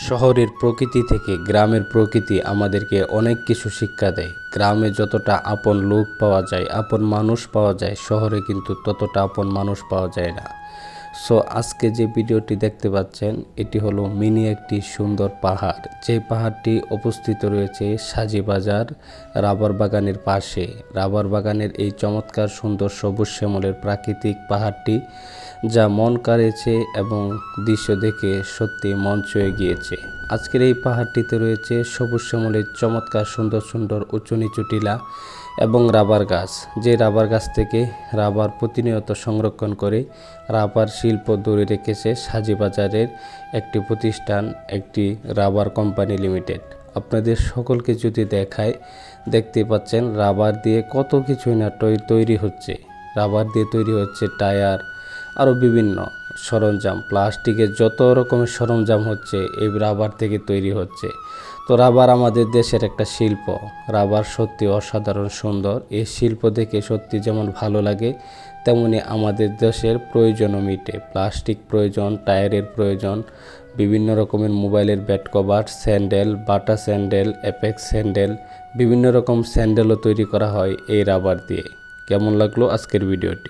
শহরের প্রকৃতি থেকে গ্রামের প্রকৃতি আমাদেরকে অনেক কিছু শিক্ষা দেয়। গ্রামে যতটা আপন লোক পাওয়া যায়, আপন মানুষ পাওয়া যায়, শহরে কিন্তু ততটা আপন মানুষ পাওয়া যায় না। সো আজকে যে ভিডিওটি দেখতে পাচ্ছেন, এটি হলো মিনি একটি সুন্দর পাহাড়। যে পাহাড়টি অবস্থিত রয়েছে সাজিবাজার রাবার বাগানের পাশে। রাবার বাগানের এই চমৎকার সুন্দর সবুজ শ্যামলের প্রাকৃতিক পাহাড়টি যা মন কাড়েছে এবং দৃশ্য দেখে সত্যি মন ছুঁয়ে গিয়েছে। আজকের এই পাহাড়টিতে রয়েছে সবুজ শ্যামলের চমৎকার সুন্দর সুন্দর উঁচু নিচু টিলা এবং রাবার গাছ। যে রাবার গাছ থেকে রাবার প্রতিনিয়ত সংরক্ষণ করে রাবার শিল্প ধরে রেখেছে সাজিবাজারের একটি প্রতিষ্ঠান, একটি রাবার কোম্পানি লিমিটেড। আপনাদের সকলকে যদি দেখায়, দেখতে পাচ্ছেন রাবার দিয়ে কত কিছুই না তৈরি হচ্ছে। রাবার দিয়ে তৈরি হচ্ছে টায়ার, আরও বিভিন্ন সরঞ্জাম, প্লাস্টিকের যত রকমের সরঞ্জাম হচ্ছে এই রাবার থেকে তৈরি হচ্ছে। তো রাবার আমাদের দেশের একটা শিল্প। রাবার সত্যি অসাধারণ সুন্দর। এই শিল্প দেখে সত্যি যেমন ভালো লাগে, তেমনি আমাদের দেশের প্রয়োজনও মিটে। প্লাস্টিক প্রয়োজন, টায়ারের প্রয়োজন, বিভিন্ন রকমের মোবাইলের ব্যাট কভার, স্যান্ডেল, বাটা স্যান্ডেল, অ্যাপেক্স স্যান্ডেল, বিভিন্ন রকম স্যান্ডেলও তৈরি করা হয় এই রাবার দিয়ে। কেমন লাগলো আজকের ভিডিওটি?